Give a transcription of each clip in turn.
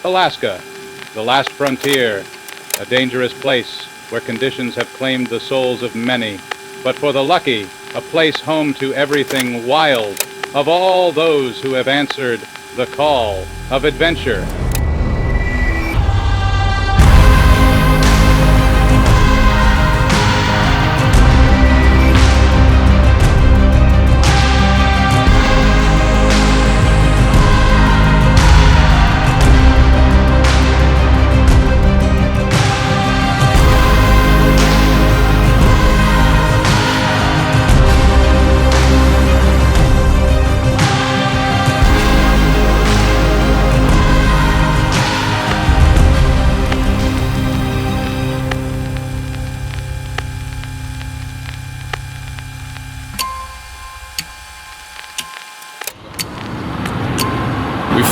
Alaska, the last frontier, a dangerous place where conditions have claimed the souls of many, but for the lucky, a place home to everything wild, of all those who have answered the call of adventure.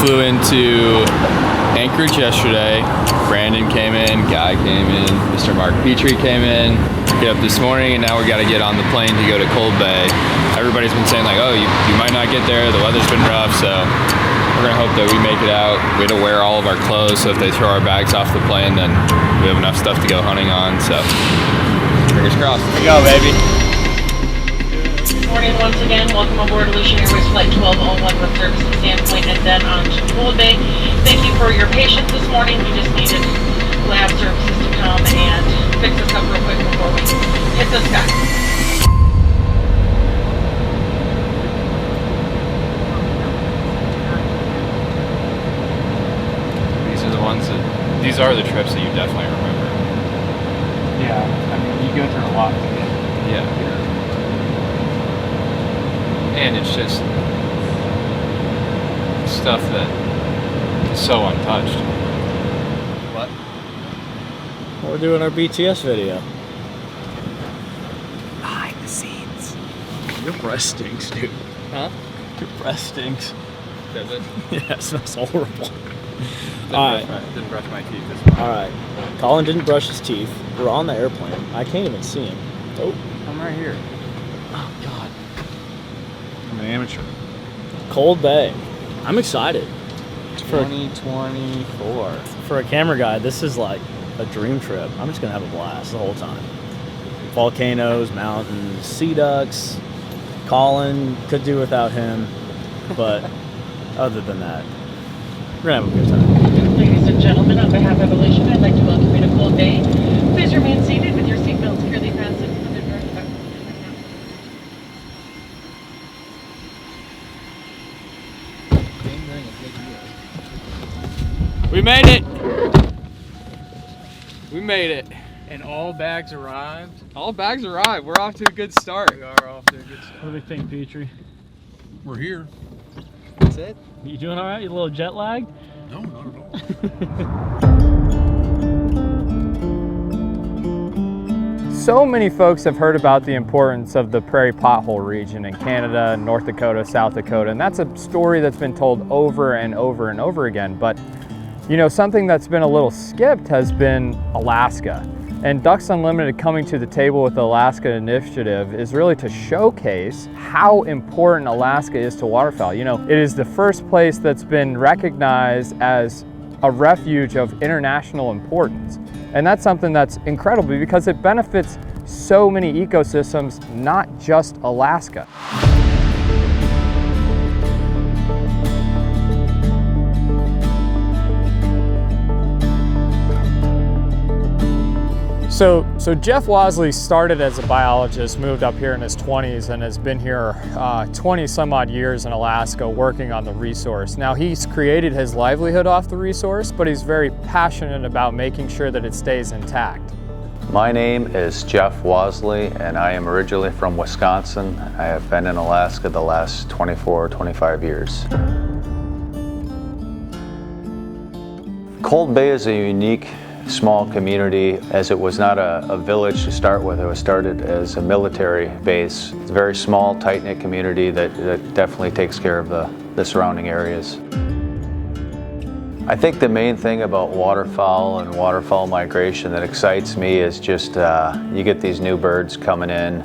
Flew into Anchorage yesterday. Brandon came in, Guy came in, Mr. Mark Petrie came in. Get up this morning, and now we got to get on the plane to go to Cold Bay. Everybody's been saying like, oh, you might not get there. The weather's been rough, so we're gonna hope that we make it out. We had to wear all of our clothes, so if they throw our bags off the plane, then we have enough stuff to go hunting on. So fingers crossed. Here we go, baby. Good morning once again. Welcome aboard Aleutian Airways Flight 1201 with service to Sandpoint and then on to Cold Bay. Thank you for your patience this morning. We just needed lab services to come and fix this up real quick before we hit the sky. These are the trips that you definitely remember. Yeah, I mean, you go through a lot. Yeah. And it's just stuff that is so untouched. What? We're doing our BTS video. Behind the scenes. Your breath stinks, dude. Huh? Your breath stinks. Does it? Yeah, it smells horrible. Didn't brush my teeth this morning. Alright. Colin didn't brush his teeth. We're on the airplane. I can't even see him. Oh. I'm right here. Oh, God. I'm an amateur. Cold Bay. I'm excited. 2024. For a camera guy, this is like a dream trip. I'm just going to have a blast the whole time. Volcanoes, mountains, sea ducks. Colin, could do without him. But other than that, we're going to have a good time. Ladies and gentlemen, on behalf of Aleutian, I'd like to welcome you to Cold Bay. Please remain seated with your seatbelt securely fastened. We made it! We made it. And all bags arrived. All bags arrived. We're off to a good start. We are off to a good start. What do we think, Petrie? We're here. That's it. You doing all right? You a little jet lagged? No, not at all. So many folks have heard about the importance of the prairie pothole region in Canada, North Dakota, South Dakota, and that's a story that's been told over and over and over again. But you know, something that's been a little skipped has been Alaska. And Ducks Unlimited coming to the table with the Alaska Initiative is really to showcase how important Alaska is to waterfowl. You know, it is the first place that's been recognized as a refuge of international importance. And that's something that's incredible because it benefits so many ecosystems, not just Alaska. So Jeff Wasley started as a biologist, moved up here in his 20s, and has been here 20 some odd years in Alaska working on the resource. Now he's created his livelihood off the resource, but he's very passionate about making sure that it stays intact. My name is Jeff Wasley, and I am originally from Wisconsin. I have been in Alaska the last 24, 25 years. Cold Bay is a unique small community, as it was not a village to start with. It was started as a military base. It's a very small, tight-knit community that definitely takes care of the surrounding areas. I think the main thing about waterfowl and waterfowl migration that excites me is just you get these new birds coming in.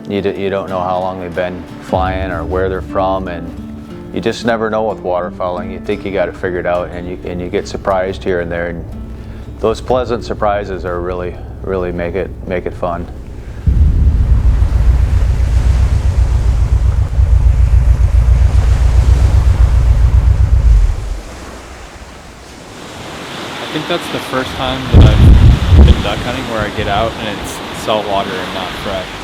You don't know how long they've been flying or where they're from, and You just never know with waterfowling. You think you got it figured out, and you get surprised here and there. And those pleasant surprises are really make it fun. I think that's the first time that I've been duck hunting where I get out and it's salt water and not fresh.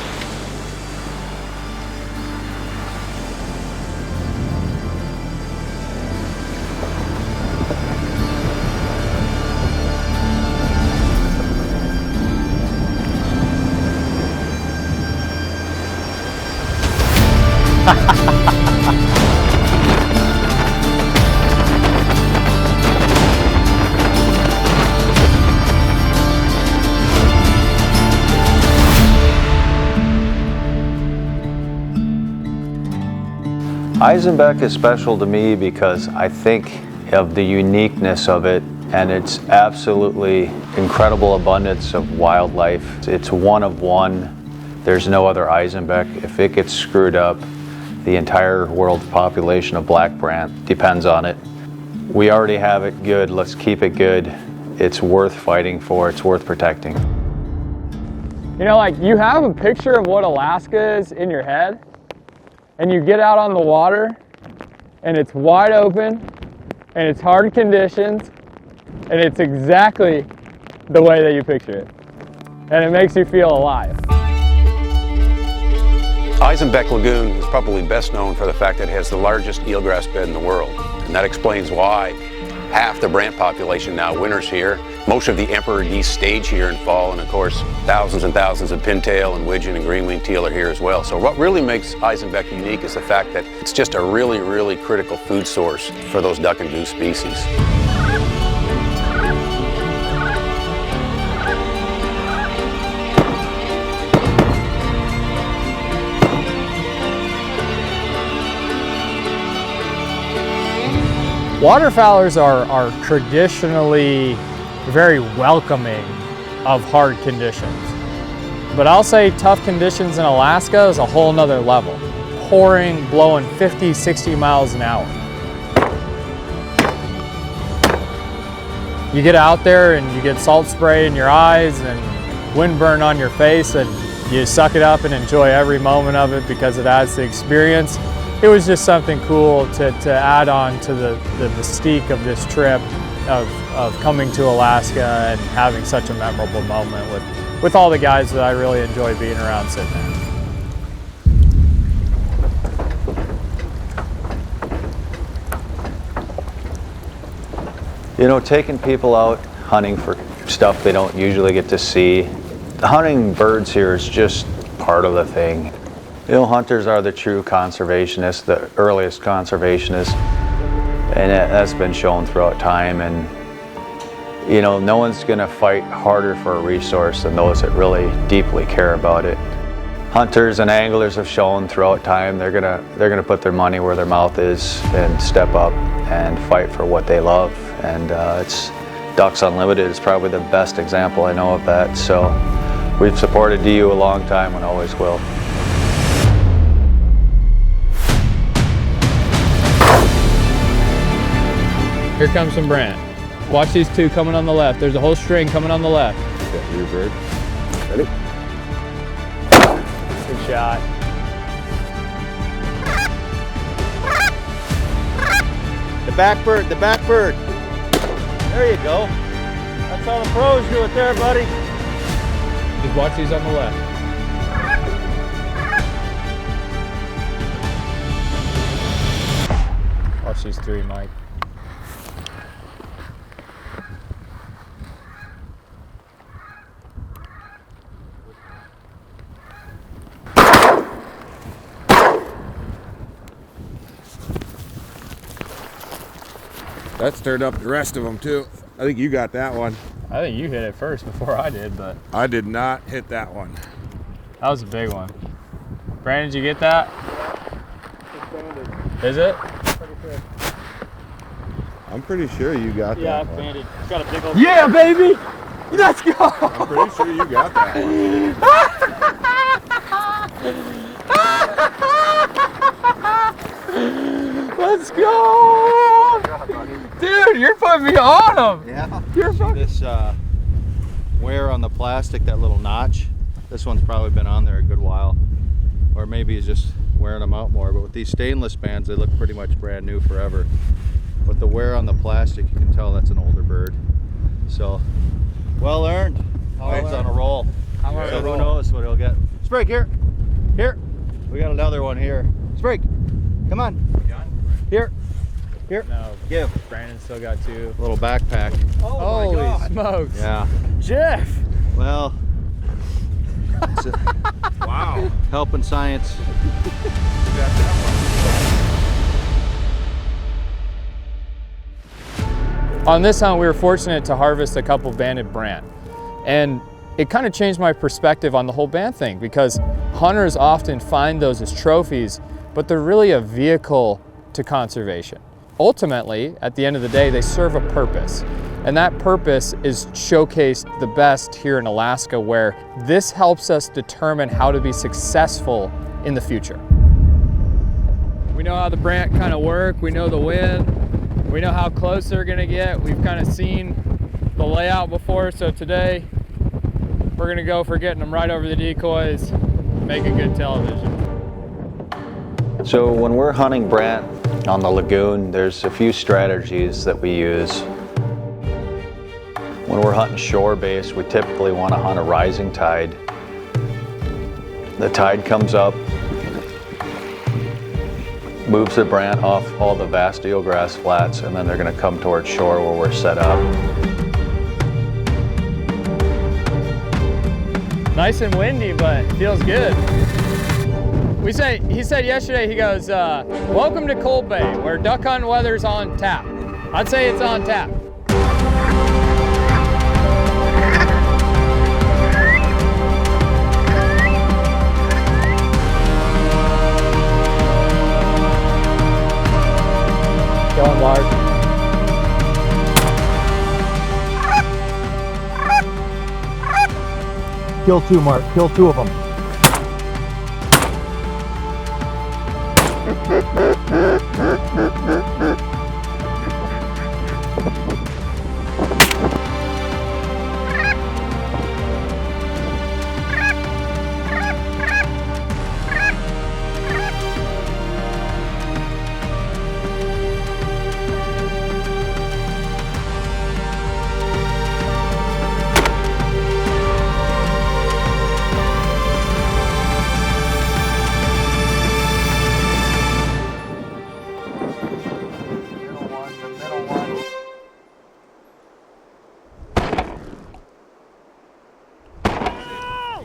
Eisenbeck is special to me because I think of the uniqueness of it and its absolutely incredible abundance of wildlife. It's one of one. There's no other Eisenbeck. If it gets screwed up, the entire world population of black Brant depends on it. We already have it good. Let's keep it good. It's worth fighting for. It's worth protecting. You know, like, you have a picture of what Alaska is in your head, and you get out on the water, and it's wide open, and it's hard conditions, and it's exactly the way that you picture it. And it makes you feel alive. Izembek Lagoon is probably best known for the fact that it has the largest eelgrass bed in the world. And that explains why half the Brant population now winters here. Most of the emperor geese stage here in fall, and of course, thousands and thousands of pintail and widgeon and green-winged teal are here as well. So what really makes Eisenbeck unique is the fact that it's just a really, really critical food source for those duck and goose species. Waterfowlers are traditionally very welcoming of hard conditions. But I'll say tough conditions in Alaska is a whole nother level. Pouring, blowing 50, 60 miles an hour. You get out there and you get salt spray in your eyes and wind burn on your face, and you suck it up and enjoy every moment of it because it adds to the experience. It was just something cool to add on to the mystique of this trip of coming to Alaska and having such a memorable moment with all the guys that I really enjoy being around sitting there. You know, taking people out hunting for stuff they don't usually get to see. Hunting birds here is just part of the thing. You know, hunters are the true conservationists, the earliest conservationists, and that's been shown throughout time. And you know, no one's gonna fight harder for a resource than those that really deeply care about it. Hunters and anglers have shown throughout time they're gonna put their money where their mouth is and step up and fight for what they love. And it's Ducks Unlimited is probably the best example I know of that. So we've supported DU a long time and always will. Here comes some Brant. Watch these two coming on the left. There's a whole string coming on the left. Got your bird. Ready? Good shot. The back bird, the back bird. There you go. That's how the pros do it there, buddy. Just watch these on the left. Watch these three, Mike. That stirred up the rest of them too. I think you got that one. I think you hit it first before I did, but I did not hit that one. that was a big one. Brandon, did you get that? Is it? I'm pretty sure you got that one. banded. It's got a big old. Yeah, baby! Let's go! I'm pretty sure you got that one. Let's go! Dude, you're putting me on him! Yeah. You're fucking... This wear on the plastic, that little notch, this one's probably been on there a good while. Or maybe he's just wearing them out more. But with these stainless bands, they look pretty much brand new forever. But the wear on the plastic, you can tell that's an older bird. So, well earned. He's on a roll. So who knows what he'll get. Sprig, here. Here. We got another one here. Sprig, come on. Here. Here. No. Give. Brandon still got 2. Little backpack. Holy smokes. Yeah. Jeff! Well. Wow. Helping science. On this hunt, we were fortunate to harvest a couple banded Brant. And it kind of changed my perspective on the whole band thing, because hunters often find those as trophies, but they're really a vehicle to conservation. Ultimately, at the end of the day, they serve a purpose. And that purpose is showcased the best here in Alaska, where this helps us determine how to be successful in the future. We know how the Brant kind of work, we know the wind, we know how close they're gonna get. We've kind of seen the layout before, so today we're gonna go for getting them right over the decoys, making good television. So when we're hunting Brant on the lagoon, there's a few strategies that we use. When we're hunting shore base, we typically want to hunt a rising tide. The tide comes up, moves the Brant off all the vast eelgrass flats, and then they're going to come towards shore where we're set up. Nice and windy, but feels good. He said yesterday, he goes, welcome to Cold Bay, where duck hunting weather's on tap. I'd say it's on tap. Going large. Kill 2, Mark. Kill 2 of them.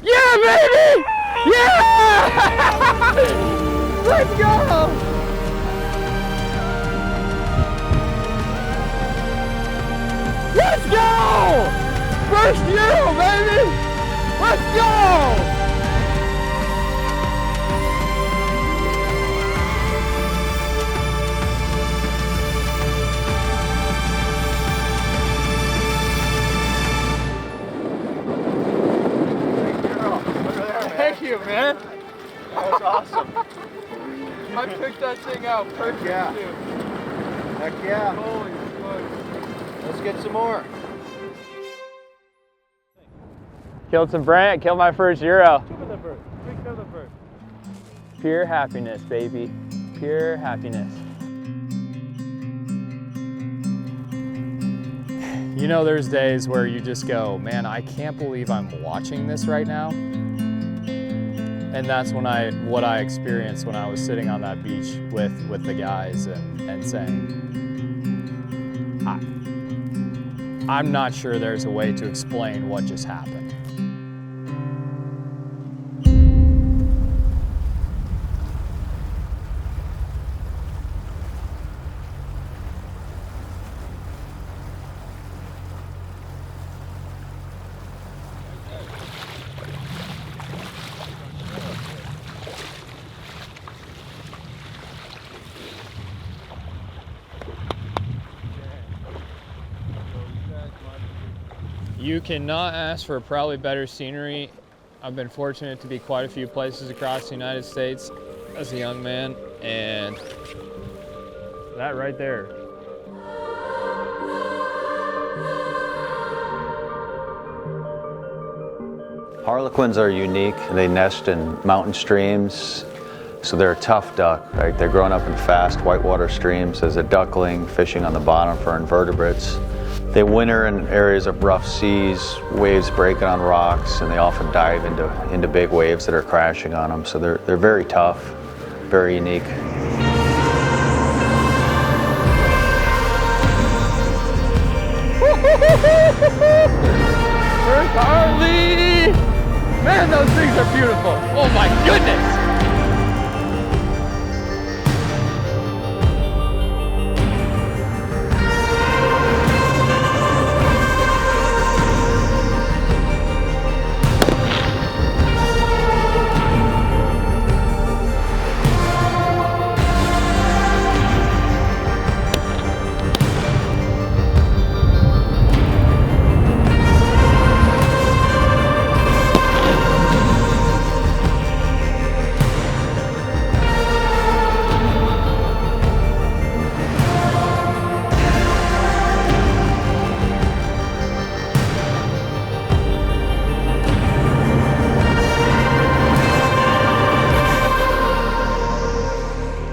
Yeah, baby! Yeah! Let's go! Let's go! First Euro, baby! Let's go! Thank you, man. That was awesome. I picked that thing out perfect, Yeah. too. Heck yeah. Holy smokes. Let's get some more. Killed some Brant, killed my first Euro. Pure happiness, baby. Pure happiness. You know, there's days where you just go, man, I can't believe I'm watching this right now. And that's when what I experienced when I was sitting on that beach with the guys and saying, I'm not sure there's a way to explain what just happened. You cannot ask for probably better scenery. I've been fortunate to be quite a few places across the United States as a young man, and That right there. Harlequins are unique. They nest in mountain streams, so they're a tough duck, right? They're growing up in fast whitewater streams as a duckling, fishing on the bottom for invertebrates. They winter in areas of rough seas, waves breaking on rocks, and they often dive into big waves that are crashing on them. So they're very tough, very unique. Where's Harley? Man, those things are beautiful. Oh my goodness.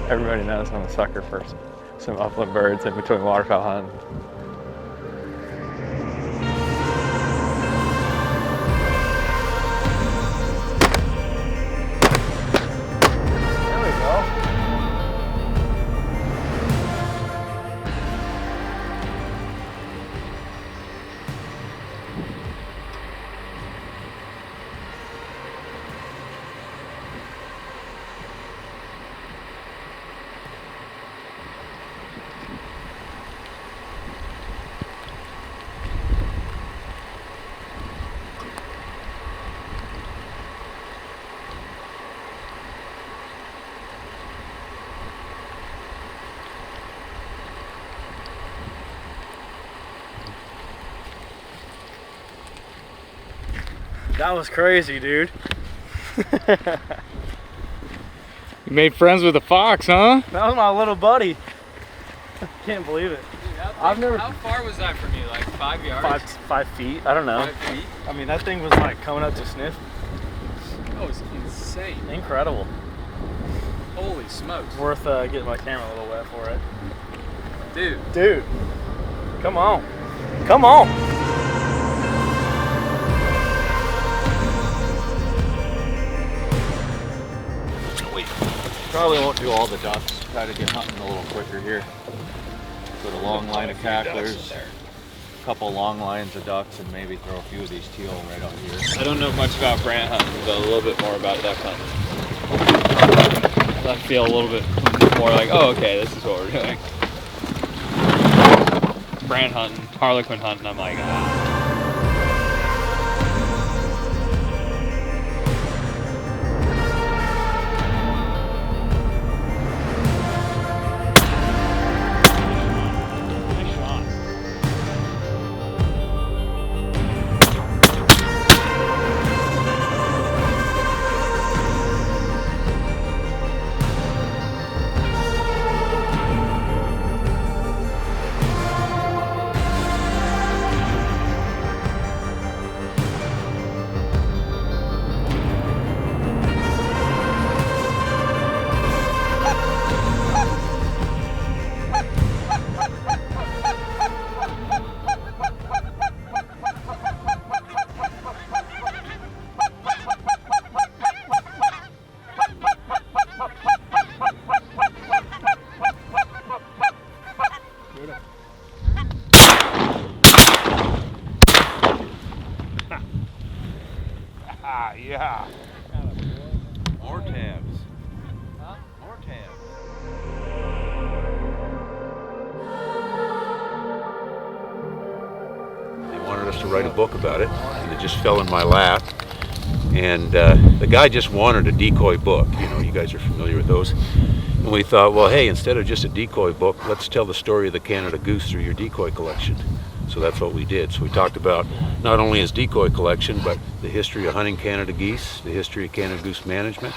Everybody knows I'm a sucker for some upland birds in between waterfowl hunting. There we go. That was crazy, dude. You made friends with a fox, huh? That was my little buddy. Can't believe it. Dude, how far was that from you? Like 5 yards? 5 feet. I don't know. 5 feet? I mean, that thing was like coming up to sniff. That was insane. Incredible. Holy smokes. Worth getting my camera a little wet for it. Dude. Come on. Come on. Probably won't do all the ducks. Try to get hunting a little quicker here. Put a long line of cacklers, a couple long lines of ducks, and maybe throw a few of these teal right out here. I don't know much about Brant hunting, but a little bit more about duck hunting. I feel a little bit more like, oh, okay, this is what we're doing. Brant hunting, Harlequin hunting, I'm like, ah. Yeah. More tabs. Huh? More tabs. They wanted us to write a book about it, and it just fell in my lap. And the guy just wanted a decoy book. You know, you guys are familiar with those. And we thought, well, hey, instead of just a decoy book, let's tell the story of the Canada goose through your decoy collection. So that's what we did. So we talked about not only his decoy collection, but the history of hunting Canada geese, the history of Canada goose management.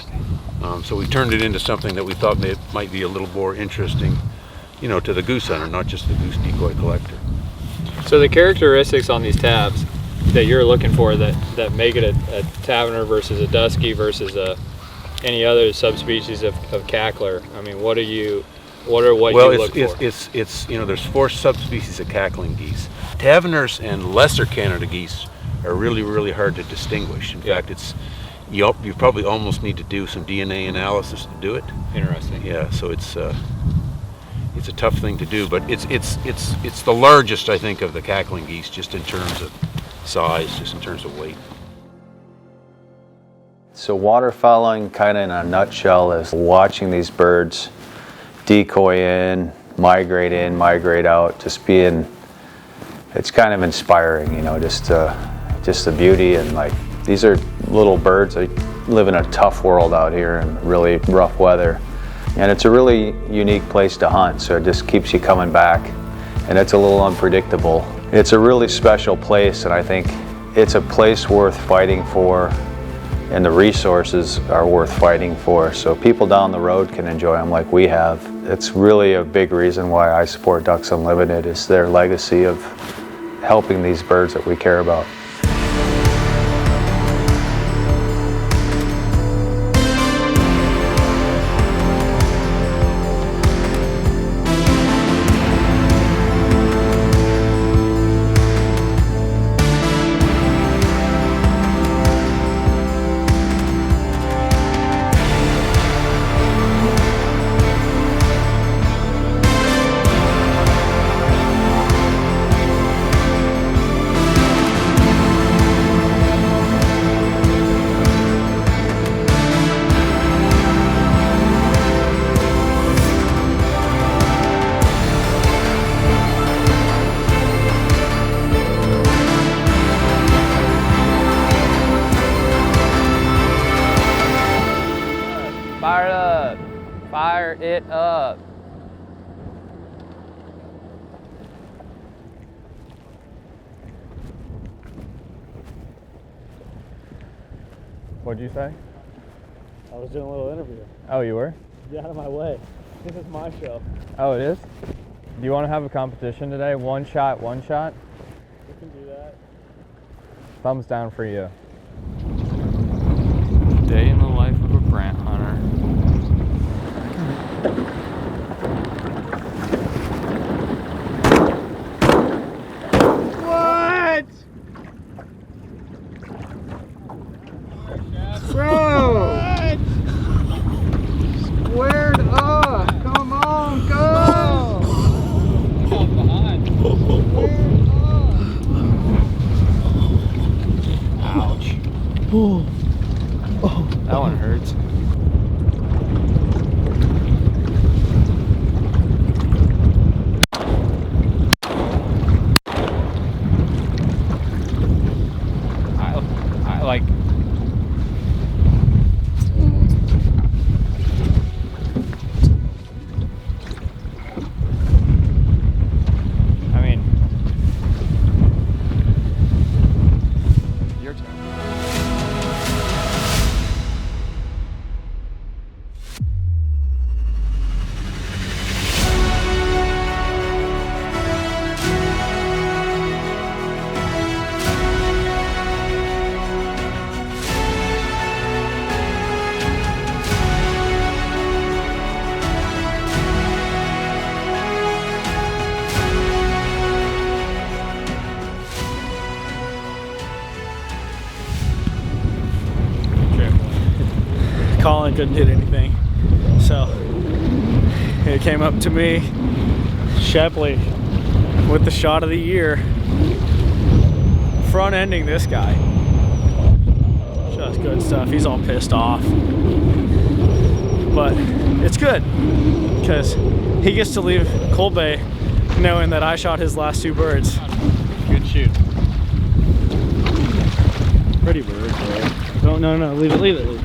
So we turned it into something that we thought might be a little more interesting you know, to the goose hunter, not just the goose decoy collector. So the characteristics on these tabs that you're looking for that make it a taverner versus a dusky versus any other subspecies of cackler, I mean, what you look for? It's you know, there's 4 subspecies of cackling geese. Taverners and lesser Canada geese are really hard to distinguish. In fact, you probably almost need to do some DNA analysis to do it. Interesting. Yeah, so it's a tough thing to do, but it's the largest, I think, of the cackling geese, just in terms of size, just in terms of weight. So waterfowling, kind of in a nutshell, is watching these birds decoy in, migrate out, just being, it's kind of inspiring, you know, just the beauty, and like, these are little birds. They live in a tough world out here in really rough weather, and it's a really unique place to hunt, so it just keeps you coming back, and it's a little unpredictable. It's a really special place, and I think it's a place worth fighting for, and the resources are worth fighting for, so people down the road can enjoy them like we have. It's really a big reason why I support Ducks Unlimited, is their legacy of helping these birds that we care about. Fire it up. What'd you say? I was doing a little interview. Oh, you were? Get out of my way. This is my show. Oh, it is? Do you want to have a competition today? One shot? We can do that. Thumbs down for you. Day in the life of a Brant hunter. What? Bro! What? Squared up! Come on, go! Behind. Ouch. That one hurts. I like. I mean, your turn. Colin couldn't hit anything, so it came up to me, Shepley, with the shot of the year, front ending this guy. Just good stuff. He's all pissed off, but it's good because he gets to leave Cold Bay knowing that I shot his last 2 birds. Good shoot. Pretty bird, bro. No, leave it.